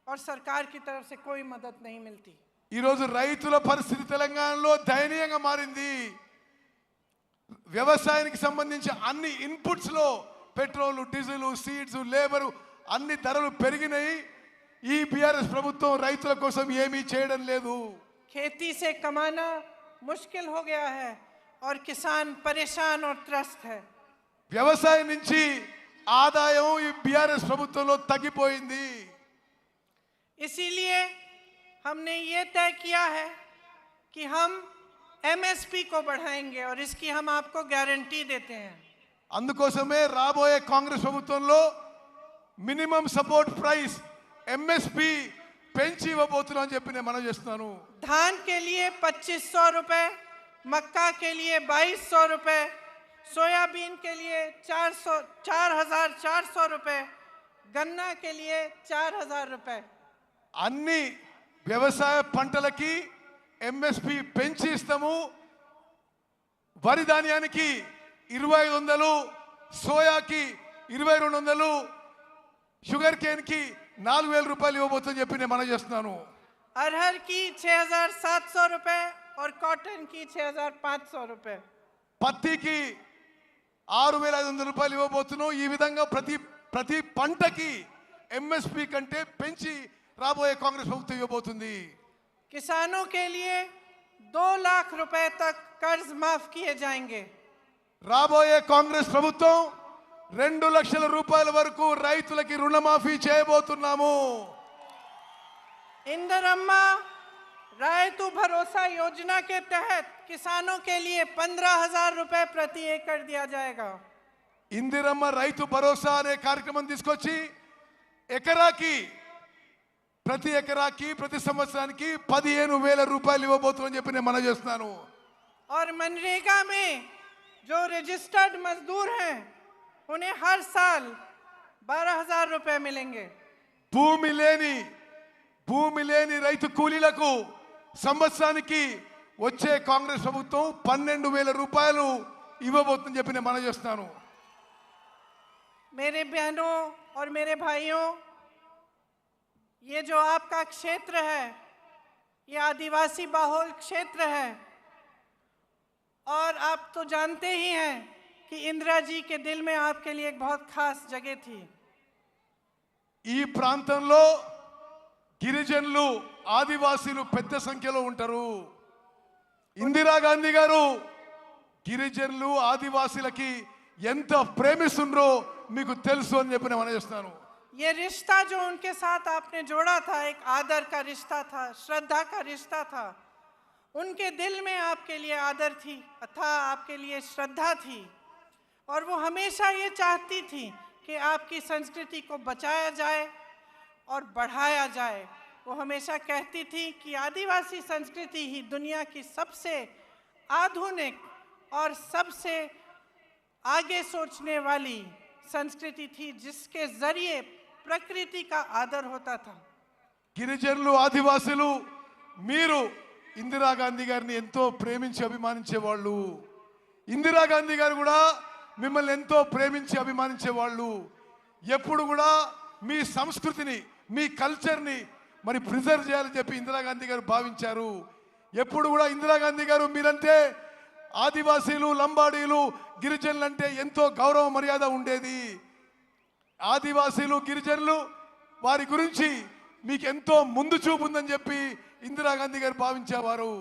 और सरकार की तरफ से कोई मदद नहीं मिलती। ఈ రోజు రైతుల పరిస్థితి తెలంగాణలో దయనీయంగా మారింది. వ్యవసాయానికి సంబంధించి అన్ని ఇన్పుట్స్ లో పెట్రోల్, డీజిల్, సీడ్స్, లేబర్ అన్ని ధరలు పెరిగినాయి. ఈ బీఆర్ఎస్ ప్రభుత్వం రైతుల కోసం ఏమీ చేయడం లేదు. खेती से कमाना मुश्किल हो गया है और किसान परेशान और त्रस्त है। వ్యవసాయం నుంచి ఆదాయం ఈ బీఆర్ఎస్ ప్రభుత్వంలో తగ్గిపోయింది. इसीलिए हमने ये तय किया है कि हम एमएसपी को बढ़ाएंगे और इसकी हम आपको गारंटी देते हैं। అందుకోసమే రాబోయే కాంగ్రెస్ ప్రభుత్వంలో మినిమం సపోర్ట్ ప్రైస్ ఎంఎస్పీ పెంచి ఇవ్వబోతున్నామని చెప్పి నేను మనవి చేస్తున్నాను. धान के लिए 2500 रुपए, मक्का के लिए 2200 रुपए, सोयाबीन के लिए 4400 रुपए, गन्ना के लिए 4000 रुपए। అన్ని వ్యవసాయ పంటలకి ఎంఎస్పీ పెంచి ఇస్తాము. వరి ధాన్యానికి 2500, సోయాకి 2200, షుగర్ కేన్ కి 4000 రూపాయలు ఇవ్వబోతుందని చెప్పి నేను మనవి చేస్తున్నాను. अरहर की 6700 रुपए और कॉटन की 6500 रुपए। పత్తికి 6500 రూపాయలు ఇవ్వబోతున్నాం. ఈ విధంగా ప్రతి పంటకి ఎంఎస్పీ కంటే పెంచి రాబోయే కాంగ్రెస్ ప్రభుత్వం ఇవ్వబోతుంది. किसानों के लिए 2 लाख रुपए तक कर्ज माफ किए जाएंगे। రాబోయే కాంగ్రెస్ ప్రభుత్వం 2 లక్షల రూపాయల వరకు రైతులకి రుణమాఫీ చేయబోతున్నాము. इंदिरम्मा रायतु भरोसा योजना के तहत किसानों के लिए 15,000 रुपए प्रति एकड़ दिया जाएगा। ఇందిరమ్మ రైతు భరోసా అనే కార్యక్రమం తీసుకొచ్చి ప్రతి ఎకరాకి ప్రతి సంవత్సరానికి 15,000 రూపాయలు ఇవ్వబోతుందని చెప్పి నేను మనవి చేస్తున్నాను. और मनरेगा में जो रजिस्टर्ड मजदूर हैं उन्हें हर साल 12,000 रुपए मिलेंगे। భూమి లేని రైతు కూలీలకు సంవత్సరానికి వచ్చే కాంగ్రెస్ ప్రభుత్వం 12,000 రూపాయలు ఇవ్వబోతుందని చెప్పి నేను మనవి చేస్తున్నాను. मेरे बहनों और मेरे भाइयों, ये जो आपका क्षेत्र है ये आदिवासी बहुल क्षेत्र है और आप तो जानते ही हैं कि इंदिरा जी के दिल में आपके लिए एक बहुत खास जगह थी। ఈ ప్రాంతంలో గిరిజనులు, ఆదివాసీలు పెద్ద సంఖ్యలో ఉంటారు. ఇందిరాగాంధీ గారు గిరిజనులు, ఆదివాసీలకి ఎంత ప్రేమిస్తుండ్రో మీకు తెలుసు అని చెప్పి నేను మనవి చేస్తున్నాను. ये रिश्ता जो उनके साथ आपने जोड़ा था एक आदर का रिश्ता था, श्रद्धा का रिश्ता था। उनके दिल में आपके लिए आदर थी था, आपके लिए श्रद्धा थी और वो हमेशा ये चाहती थी कि आपकी संस्कृति को बचाया जाए और बढ़ाया जाए। वो हमेशा कहती थी कि आदिवासी संस्कृति ही दुनिया की सबसे आधुनिक और सबसे आगे सोचने वाली संस्कृति थी जिसके जरिए प्रकृति का आदर होता था। గిరిజనులు, ఆదివాసీలు మీరు ఇందిరాగాంధీ గారిని ఎంతో ప్రేమించి అభిమానించేవాళ్ళు. ఇందిరాగాంధీ గారు కూడా మిమ్మల్ని ఎంతో ప్రేమించి అభిమానించేవాళ్ళు. ఎప్పుడు కూడా మీ సంస్కృతిని, మీ కల్చర్ని మరి ప్రిజర్వ్ చేయాలని చెప్పి ఇందిరాగాంధీ గారు భావించారు. ఎప్పుడు కూడా ఇందిరాగాంధీ గారు మీరంటే ఆదివాసీలు, లంబాడీలు, గిరిజనులు అంటే ఎంతో గౌరవ మర్యాద ఉండేది. ఆదివాసీలు, గిరిజనులు వారి గురించి మీకు ఎంతో ముందు చూపు ఉందని చెప్పి ఇందిరాగాంధీ గారు భావించేవారు.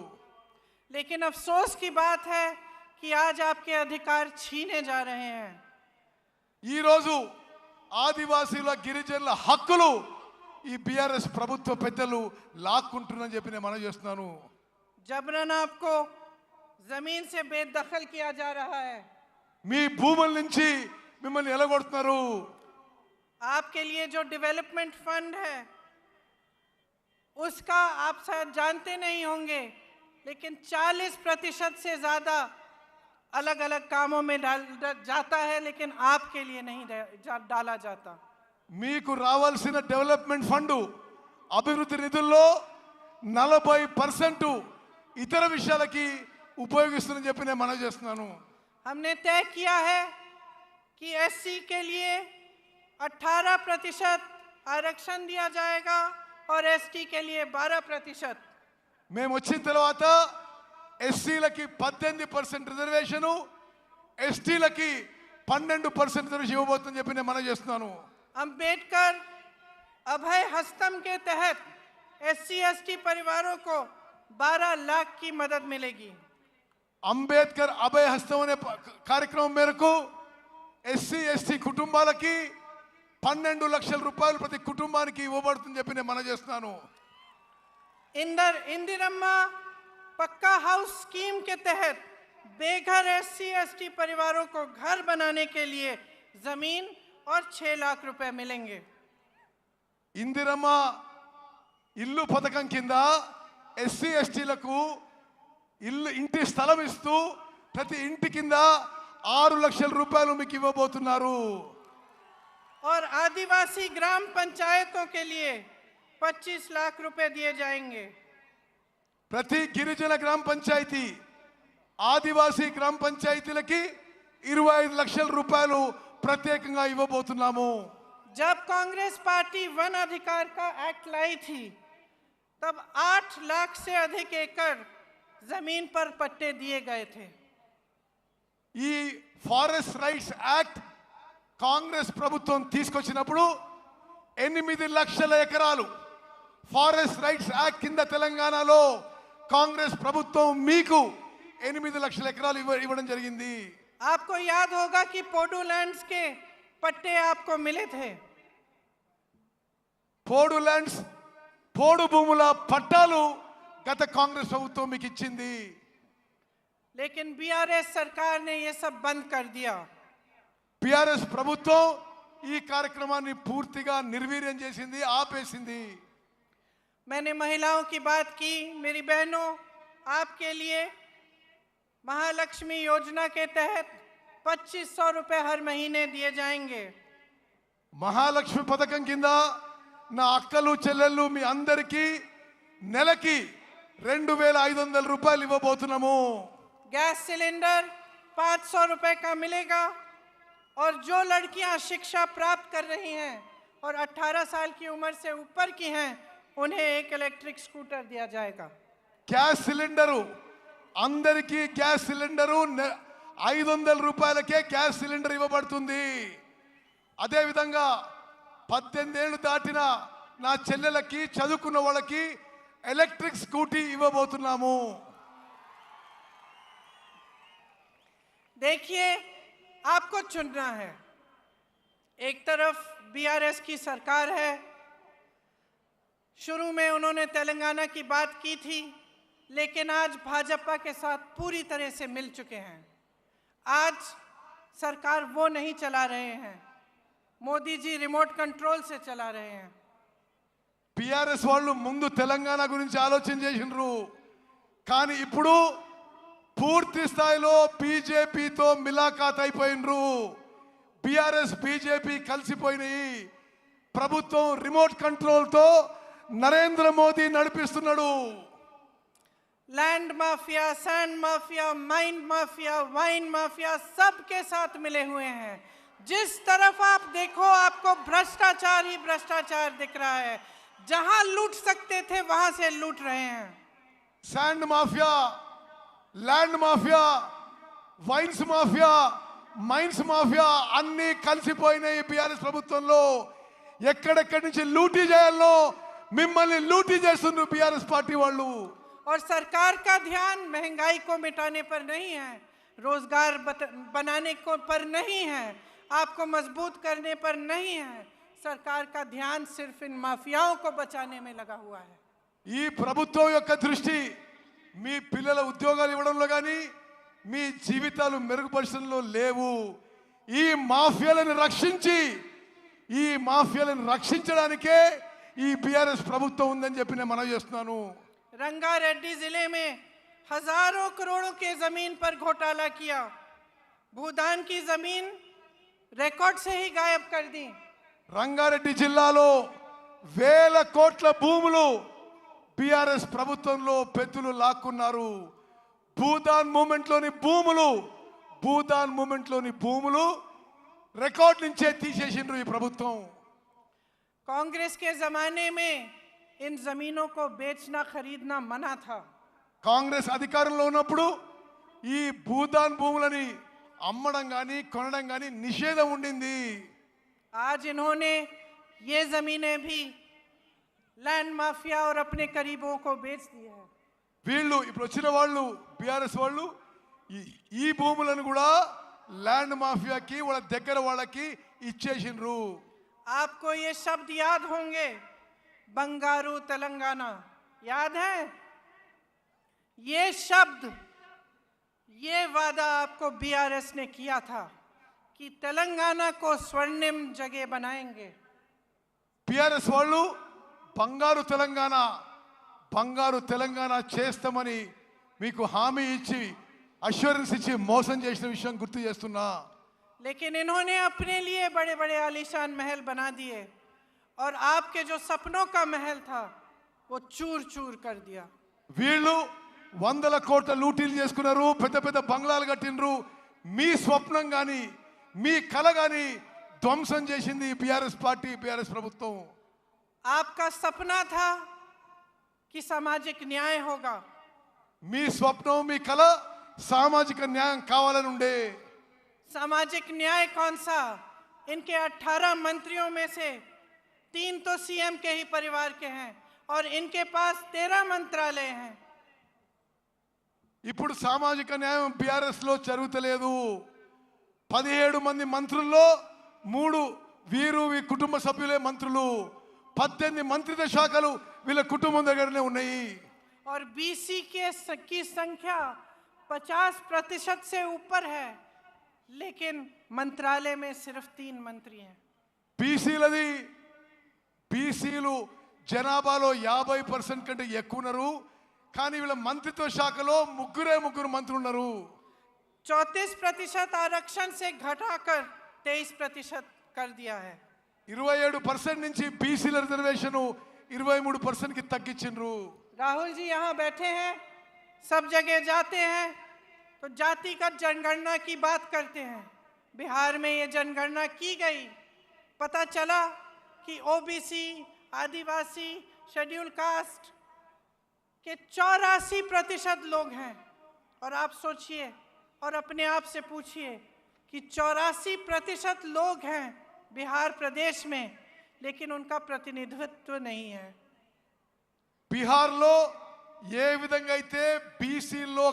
लेकिन अफसोस की बात है कि आज आपके अधिकार छीने जा रहे हैं। ఈ రోజు ఆదివాసీల, గిరిజనుల హక్కులు ఈ బీఆర్ఎస్ ప్రభుత్వ పెద్దలు లాక్కుంటున్నారని చెప్పి నేను మనవి చేస్తున్నాను. जबरन आपको जमीन से बेदखल किया जा रहा है। మీ భూముల నుంచి మిమ్మల్ని ఎలగొడుతున్నారు. आपके लिए जो डेवलपमेंट फंड है उसका आप शायद जानते नहीं होंगे, लेकिन 40% से ज्यादा अलग अलग कामों में जाता है, लेकिन आपके लिए नहीं डाला जाता। మీకు రావాల్సిన డెవలప్మెంట్ ఫండ్ అభివృద్ధి నిధుల్లో 40% ఇతర విషయాలకి ఉపయోగిస్తుందని చెప్పి నేను మనవి చేస్తున్నాను. हमने तय किया है कि एससी के लिए 18% आरक्षण दिया जाएगा और एसटी के लिए 12%। మేము వచ్చిన తర్వాత ఎస్సీలకి 18% రిజర్వేషను, ఎస్టీలకి 12% రిజర్వేషన్ ఇవ్వబోతుందని చెప్పి నేను మనవి చేస్తున్నాను. अंबेडकर अभय हस्तम के तहत एससी एसटी परिवारों को 12 लाख की मदद मिलेगी। అంబేద్కర్ అభయ హస్తం అనే కార్యక్రమం మేరకు ఎస్సీ ఎస్టీ కుటుంబాలకి 12 లక్షల రూపాయలు ప్రతి కుటుంబానికి ఇవ్వబడుతుందని చెప్పి నేను మనవి చేస్తున్నాను. इंदिरम्मा पक्का हाउस स्कीम के तहत बेघर एससी एसटी परिवारों को घर बनाने के लिए जमीन और 6 लाख रुपए मिलेंगे। ఇందిరమ్మ ఇల్లు పథకం కింద ఎస్సీ ఎస్టీలకు ఇంటి స్థలం ఇస్తూ ప్రతి ఇంటి కింద 6 లక్షల రూపాయలు మీకు ఇవ్వబోతున్నారు. और आदिवासी ग्राम पंचायतों के लिए 25 लाख रुपए दिए जाएंगे। ప్రతి గిరిజన గ్రామ పంచాయతీ, ఆదివాసీ గ్రామ పంచాయతీలకి 25 లక్షల రూపాయలు ప్రత్యేకంగా ఇవ్వబోతున్నాము. जब कांग्रेस पार्टी वन अधिकार का एक्ट लाई थी तब 8 लाख से अधिक एकड़ जमीन पर पट्टे दिए गए थे। ఈ ఫారెస్ట్ రైట్స్ యాక్ట్ కాంగ్రెస్ ప్రభుత్వం తీసుకొచ్చినప్పుడు 8 లక్షల ఎకరాలు ఫారెస్ట్ రైట్స్ యాక్ట్ కింద తెలంగాణలో కాంగ్రెస్ ప్రభుత్వం మీకు 8 లక్షల ఎకరాలు ఇవ్వడం జరిగింది. आपको याद होगा कि पोडू लैंड्स के पट्टे आपको मिले थे। పోడు ల్యాండ్స్, పోడు భూముల పట్టాలు గత కాంగ్రెస్ ప్రభుత్వం మీకు ఇచ్చింది. लेकिन बीआरएस सरकार ने ये सब बंद कर दिया। బిఆర్ఎస్ ప్రభుత్వం ఈ కార్యక్రమాన్ని పూర్తిగా నిర్వీర్యం చేసింది, ఆపేసింది. मैंने महिलाओं की बात की। मेरी बहनों, आपके लिए महालक्ष्मी योजना के तहत 2500 रुपए हर महीने दिए जाएंगे। మహాలక్ష్మి పథకం కింద నా అక్కలు చెల్లెళ్ళు మీ అందరికీ నెలకి 2500 రూపాయలు ఇవ్వబోతున్నాము. गैस सिलेंडर 500 रुपए का मिलेगा और जो लड़कियां शिक्षा प्राप्त कर रही हैं और 18 साल की उम्र से ऊपर की हैं उन्हें एक इलेक्ट्रिक स्कूटर दिया जाएगा। గ్యాస్ సిలిండరు అందరికీ గ్యాస్ సిలిండరు 500 రూపాయలకే గ్యాస్ సిలిండర్ ఇవ్వబడుతుంది. అదేవిధంగా 18 ఏళ్ళు దాటిన నా చెల్లెలకి, చదువుకున్న వాళ్ళకి ఎలక్ట్రిక్ స్కూటీ ఇవ్వబోతున్నాము. देखिए, आपको चुनना है। एक तरफ बीआरएस की सरकार है। शुरू में उन्होंने तेलंगाना की बात की थी, लेकिन आज भाजपा के साथ पूरी तरह से मिल चुके हैं। आज सरकार वो नहीं चला रहे हैं, मोदी जी रिमोट कंट्रोल से चला रहे हैं। బిఆర్ఎస్ వాళ్ళు ముందు తెలంగాణ గురించి ఆలోచన చేసినారు, కానీ ఇప్పుడు పూర్తి స్థాయిలో బీజేపీతో మిలాఖాత్ అయిపోయినరు. బిఆర్ఎస్ బీజేపీ కలిసిపోయినాయి. ప్రభుత్వం రిమోట్ కంట్రోల్తో నరేంద్ర మోదీ నడిపిస్తున్నాడు. Land mafia, sand mafia, mine mafia, wine mafia सबके साथ मिले हुए हैं। जिस तरफ आप देखो आपको भ्रष्टाचार ही भ्रष्टाचार दिख रहा है। जहां लूट सकते थे वहां से लूट रहे हैं। Sand mafia, land mafia, wines mafia, mines mafia అన్నీ కలిసిపోయినాయి బీఆర్ఎస్ ప్రభుత్వంలో. ఎక్కడెక్కడి నుంచి లూటీ చేయాలో మిమ్మల్ని లూటీ చేస్తున్నారు బీఆర్ఎస్ పార్టీ వాళ్ళు. और सरकार का ध्यान महंगाई को मिटाने पर नहीं है, रोजगार बनाने को पर नहीं है, आपको मजबूत करने पर नहीं है। सरकार का ध्यान सिर्फ इन माफियाओं को बचाने में लगा हुआ है। ఈ ప్రభుత్వం యొక్క దృష్టి మీ పిల్లల ఉద్యోగాలు ఇవ్వడంలో కానీ మీ జీవితాలు మెరుగుపరచడంలో లేవు. ఈ మాఫియాలను రక్షించడానికే ఈ బీఆర్ఎస్ ప్రభుత్వం ఉందని చెప్పి నేను మనవి చేస్తున్నాను. रंगारेड्डी जिले में हजारों करोड़ों के जमीन पर घोटाला किया। भूदान की जमीन रिकॉर्ड से ही गायब कर दी। రంగారెడ్డి జిల్లాలో 1000 కోట్ల భూములు బీఆర్ఎస్ ప్రభుత్వంలో పెద్దలు లాక్కున్నారు. భూదాన్ మూమెంట్లోని భూములు రికార్డ్ నుంచే తీసేసిండ్రు ఈ ప్రభుత్వం. कांग्रेस के जमाने में इन जमीनों को बेचना खरीदना मना था। కాంగ్రెస్ అధికారంలో ఉన్నప్పుడు ఈ భూదాన్ భూములని అమ్మడం కానీ కొనడం కానీ నిషేధం ఉండింది. आज इन्होंने ये जमीनें भी लैंड माफिया और अपने करीबों को बेच दिया है। వీళ్ళు ఇప్పుడు వచ్చిన వాళ్ళు బీఆర్ఎస్ వాళ్ళు ఈ భూములను కూడా ల్యాండ్ మాఫియాకి వాళ్ళ దగ్గర వాళ్ళకి ఇచ్చేసిండ్రు. आपको ये शब्द याद होंगे, बंगारू तेलंगाना, याद है? ये शब्द, ये वादा आपको बीआरएस ने किया था कि तेलंगाना को स्वर्णिम जगह बनाएंगे। బీఆర్ఎస్ వాళ్ళు బంగారు తెలంగాణ చేస్తామని మీకు హామీ ఇచ్చి అష్యూరెన్స్ ఇచ్చి మోసం చేసిన విషయం గుర్తు చేస్తున్నా. लेकिन इन्होंने अपने लिए बड़े बड़े आलीशान महल बना दिए और आपके जो सपनों का महल था वो चूर चूर कर दिया। వీళ్ళు 100 కోట్ల లూటీలు చేసుకున్నారు, పెద్ద పెద్ద బంగ్లాలు కట్టినరు. మీ స్వప్నం కానీ మీ కల కానీ ధ్వంసం చేసింది బీఆర్ఎస్ పార్టీ, బీఆర్ఎస్ ప్రభుత్వం. आपका सपना था कि सामाजिक न्याय होगा। మీ స్వప్నం మీ కల సామాజిక న్యాయం కావాలని ఉండే. सामाजिक न्याय कौन सा? इनके 18 मंत्रियों में से 3 तो सीएम के ही परिवार के हैं और इनके पास 13 मंत्रालय हैं। ఇప్పుడు సామాజిక న్యాయం బీఆర్ఎస్ లో జరుగుతలేదు. 17 మంది మంత్రుల్లో 3 వీరు కుటుంబ సభ్యులే మంత్రులు. 18 మంత్రిత్వ శాఖలు వీళ్ళ కుటుంబం దగ్గరనే ఉన్నాయి. और बीसी की संख्या 50% से ऊपर है, लेकिन मंत्रालय में सिर्फ 3 मंत्री हैं। బీసీలు జనాభాలో 50% కంటే ఎక్కువ ఉన్నారు, కానీ వీళ్ళ మంత్రిత్వ శాఖలో ముగ్గురు మంత్రులు ఉన్నారు. 34% आरक्षण से घटाकर 23% कर दिया है। 27% నుంచి బీసీల రిజర్వేషన్ 23% కి తగ్గించిండ్రు. राहुल जी यहाँ बैठे हैं, सब जगह जाते हैं तो जातिगत जनगणना की बात करते हैं। बिहार में ये जनगणना की गई, पता चला कि ओबीसी, आदिवासी, शेड्यूल कास्ट के 84% लोग हैं। और आप सोचिए और अपने आप से पूछिए कि 84% लोग हैं बिहार प्रदेश में, लेकिन उनका प्रतिनिधित्व नहीं है। బీహార్లో ఏ విధంగా అయితే బీసీలో